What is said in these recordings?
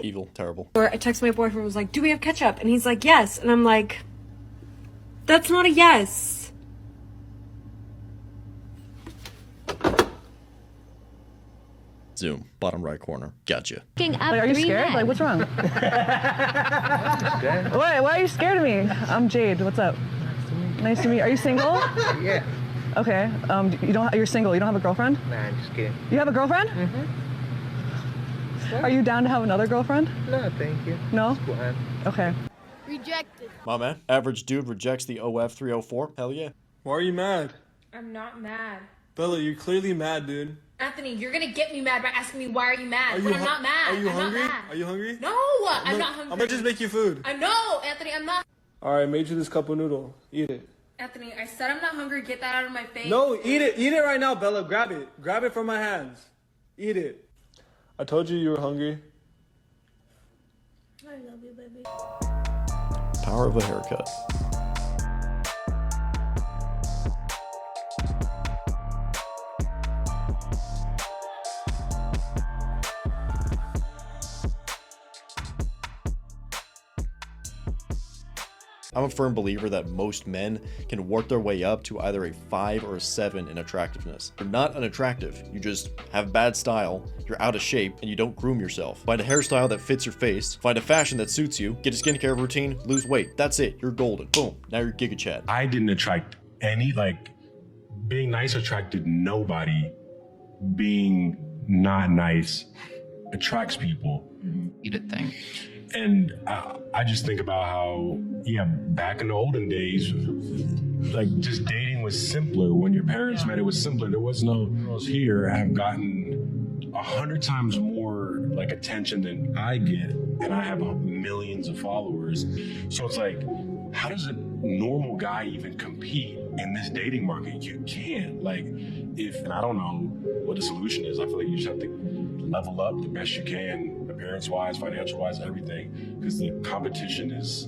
Evil, terrible. Or I text my boyfriend, was like, do we have ketchup? And he's like, yes. And I'm like, that's not a yes. Zoom, bottom right corner. Gotcha. Like, are you scared? Like, what's wrong? Why are you scared of me? I'm Jade. What's up? Nice to meet you. Are you single? Yeah. Okay. You're single. You don't have a girlfriend? Nah, I'm just kidding. You have a girlfriend? Are you down to have another girlfriend? No, thank you. No? Go ahead. Okay. Rejected. My man. Average dude rejects the OF 304. Hell yeah. Why are you mad? I'm not mad. Bella, you're clearly mad, dude. Anthony, you're gonna get me mad by asking me why are you mad? But I'm not mad. Are you I'm hungry? Not mad. Are you hungry? No, I'm not hungry. I'm gonna just make you food. I know, Anthony, I'm not. Alright, made you this cup of noodle. Eat it. Anthony, I said I'm not hungry. Get that out of my face. No, eat it. Eat it right now, Bella. Grab it. Grab it from my hands. Eat it. I told you were hungry. I love you, baby. Power of a haircut. I'm a firm believer that most men can work their way up to either a 5 or a 7 in attractiveness. You're not unattractive, you just have bad style, you're out of shape, and you don't groom yourself. Find a hairstyle that fits your face, find a fashion that suits you, get a skincare routine, lose weight. That's it, you're golden. Boom, now you're Giga Chad. I didn't attract being nice attracted nobody. Being not nice attracts people. Eat it thing. And I just think about how, back in the olden days, just dating was simpler. When your parents met, it was simpler. There was no girls here have gotten 100 times more attention than I get, and I have millions of followers. So it's like, how does a normal guy even compete in this dating market? You can't. And I don't know what the solution is. I feel like you just have to level up the best you can, appearance-wise, financial-wise, everything, because the competition is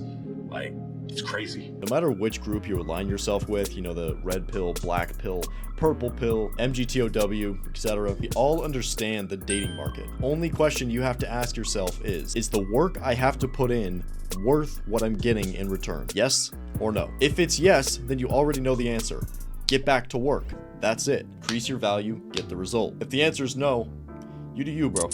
it's crazy. No matter which group you align yourself with, the red pill, black pill, purple pill, MGTOW, etc., we all understand the dating market. Only question you have to ask yourself is the work I have to put in worth what I'm getting in return? Yes or no? If it's yes, then you already know the answer. Get back to work. That's it. Increase your value, get the result. If the answer is no, you do you, bro.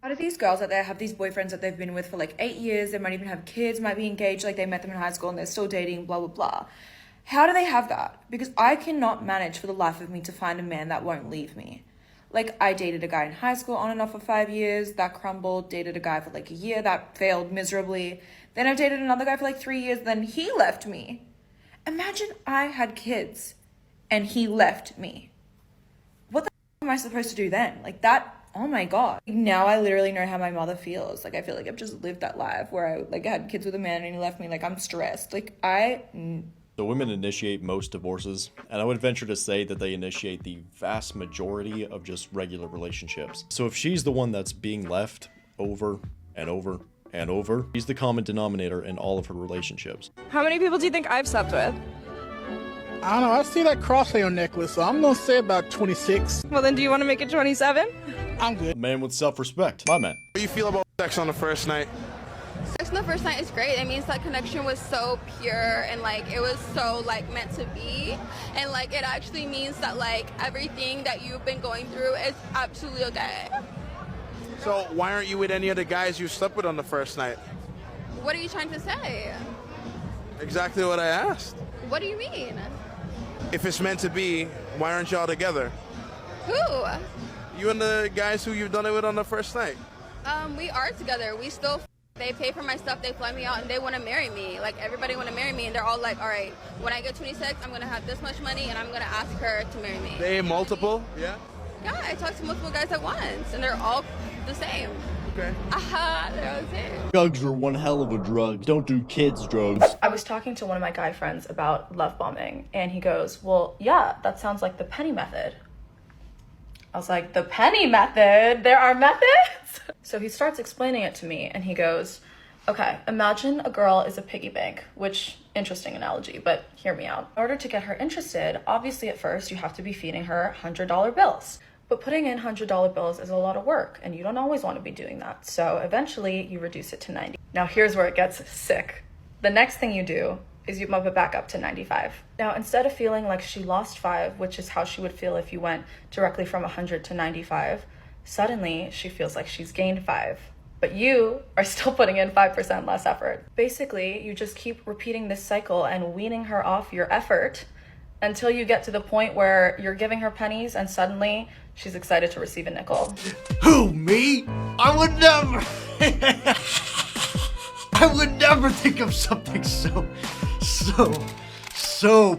How do these girls out there have these boyfriends that they've been with for 8 years? They might even have kids, might be engaged, they met them in high school and they're still dating, blah, blah, blah. How do they have that? Because I cannot manage for the life of me to find a man that won't leave me. I dated a guy in high school on and off for 5 years, that crumbled, dated a guy for a year, that failed miserably. Then I dated another guy for 3 years, then he left me. Imagine I had kids and he left me. What the am I supposed to do then? Oh my God. Now I literally know how my mother feels. I feel like I've just lived that life where I had kids with a man and he left me. I'm stressed. So women initiate most divorces, and I would venture to say that they initiate the vast majority of just regular relationships. So if she's the one that's being left over and over and over, she's the common denominator in all of her relationships. How many people do you think I've slept with? I don't know. I see that crosshair necklace, so I'm gonna say about 26. Well, then do you want to make it 27? I'm good. A man with self-respect. My man. What do you feel about sex on the first night? Sex on the first night is great. It means that connection was so pure and it was so meant to be, and it actually means that everything that you've been going through is absolutely okay. So why aren't you with any of the guys you slept with on the first night? What are you trying to say? Exactly what I asked. What do you mean? If it's meant to be, why aren't y'all together? Who? You and the guys who you've done it with on the first night. We are together. We still. They pay for my stuff, they fly me out, and they want to marry me. Everybody want to marry me, and they're all all right, when I get 26, I'm going to have this much money, and I'm going to ask her to marry me. They multiple? Yeah? Yeah, I talked to multiple guys at once, and they're all the same. Okay. They're all the same. Drugs are one hell of a drug. Don't do kids drugs. I was talking to one of my guy friends about love bombing, and he goes, well, yeah, that sounds like the penny method. I was like, the penny method? There are methods? So he starts explaining it to me and he goes, okay, imagine a girl is a piggy bank, which, interesting analogy, but hear me out. In order to get her interested, obviously at first you have to be feeding her $100 bills. But putting in $100 bills is a lot of work and you don't always want to be doing that. So eventually you reduce it to 90. Now here's where it gets sick. The next thing you do is you bump it back up to 95. Now, instead of feeling like she lost 5, which is how she would feel if you went directly from 100 to 95, suddenly she feels like she's gained 5. But you are still putting in 5% less effort. Basically, you just keep repeating this cycle and weaning her off your effort until you get to the point where you're giving her pennies and suddenly she's excited to receive a nickel. Who, me? I would never. I would never think of something so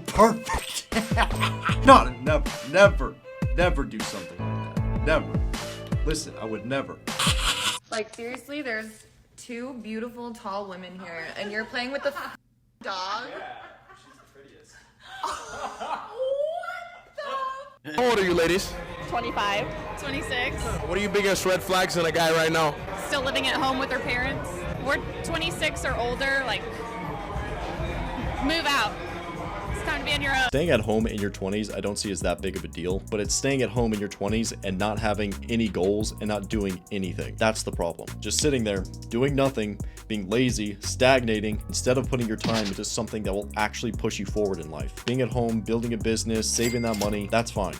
perfect. Never do something like that. Never. Listen, I would never. Like, seriously, there's 2 beautiful, tall women here, and you're playing with the dog? Yeah, she's the prettiest. How old are you, ladies? 25. 26. What are your biggest red flags in a guy right now? Still living at home with their parents. We're 26 or older, like, move out. It's time to be on your own. Staying at home in your 20s, I don't see as that big of a deal, but it's staying at home in your 20s and not having any goals and not doing anything. That's the problem. Just sitting there, doing nothing, being lazy, stagnating, instead of putting your time into something that will actually push you forward in life. Being at home, building a business, saving that money, that's fine.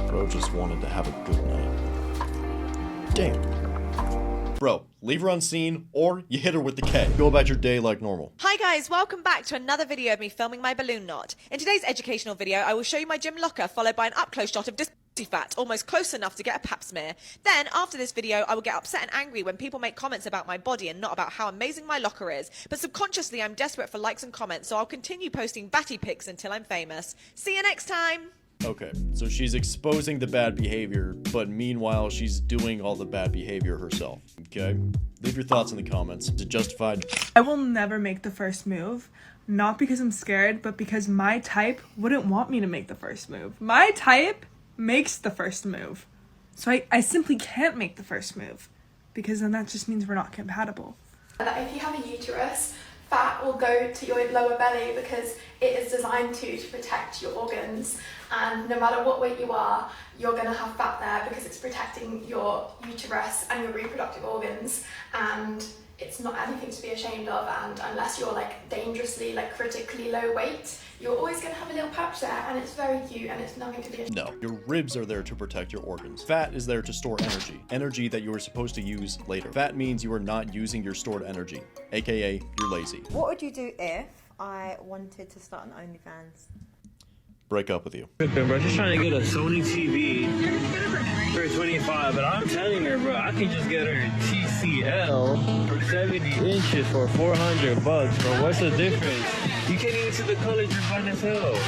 Bro just wanted to have a good night. Damn. Bro, leave her unseen, or you hit her with the K. Go about your day like normal. Hi guys, welcome back to another video of me filming my balloon knot. In today's educational video, I will show you my gym locker, followed by an up-close shot of this fat, almost close enough to get a pap smear. Then, after this video, I will get upset and angry when people make comments about my body and not about how amazing my locker is. But subconsciously, I'm desperate for likes and comments, so I'll continue posting batty pics until I'm famous. See you next time! Okay, so she's exposing the bad behavior, but meanwhile, she's doing all the bad behavior herself. Okay? Leave your thoughts in the comments. Is it justified? I will never make the first move. Not because I'm scared, but because my type wouldn't want me to make the first move. My type makes the first move. So I simply can't make the first move. Because then that just means we're not compatible. That if you have a uterus, fat will go to your lower belly because it is designed to protect your organs, and no matter what weight you are, you're going to have fat there because it's protecting your uterus and your reproductive organs, and it's not anything to be ashamed of. And unless you're like dangerously, like critically low weight, you're always going to have a little patch there, and it's very cute and it's nothing to be ashamed of. No, your ribs are there to protect your organs. Fat is there to store energy that you are supposed to use later. Fat means you are not using your stored energy, aka you're lazy. What would you do if I wanted to start an OnlyFans? Break up with you. Bro, just trying to get a Sony TV for 25, but I'm telling her, bro, I can just get her a TCL for 70 inches for $400, bro. What's the difference? You can't even see the colors, you're blind as hell.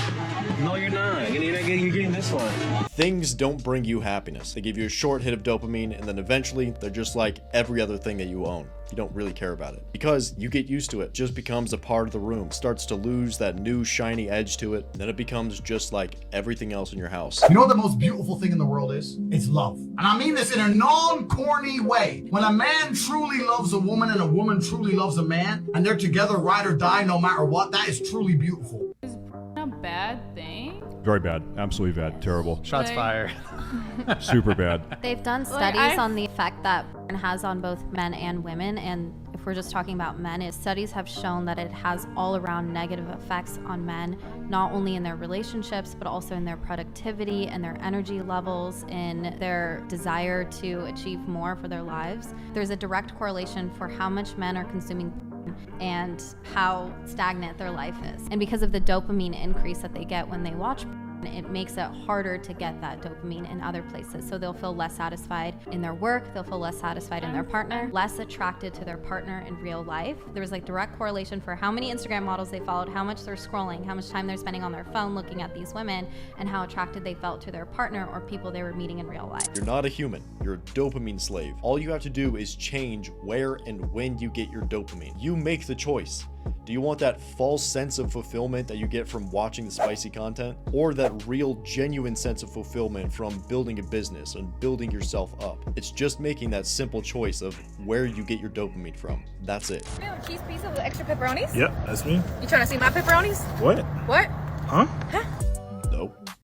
No, you're not. You're getting this one. Things don't bring you happiness. They give you a short hit of dopamine, and then eventually they're just like every other thing that you own. You don't really care about it because you get used to it. It just becomes a part of the room. Starts to lose that new shiny edge to it. And then it becomes just like everything else in your house. You know what the most beautiful thing in the world is? It's love. And I mean this in a non-corny way. When a man truly loves a woman and a woman truly loves a man, and they're together ride or die no matter what, that is truly beautiful. Is a bad thing? Very bad. Absolutely bad. Terrible. Shots fired. Super bad. They've done studies on the effect that porn has on both men and women, and if we're just talking about men, studies have shown that it has all around negative effects on men, not only in their relationships, but also in their productivity and their energy levels, in their desire to achieve more for their lives. There's a direct correlation for how much men are consuming porn and how stagnant their life is. And because of the dopamine increase that they get when they watch porn, it makes it harder to get that dopamine in other places. So they'll feel less satisfied in their work, they'll feel less satisfied in their partner, less attracted to their partner in real life. There was like direct correlation for how many Instagram models they followed, how much they're scrolling, how much time they're spending on their phone looking at these women, and how attracted they felt to their partner or people they were meeting in real life. You're not a human, you're a dopamine slave. All you have to do is change where and when you get your dopamine. You make the choice. Do you want that false sense of fulfillment that you get from watching the spicy content? Or that real, genuine sense of fulfillment from building a business and building yourself up? It's just making that simple choice of where you get your dopamine from. That's it. Cheese pizza with extra pepperonis? Yep, that's me. You trying to see my pepperonis? What? What? Huh? Huh?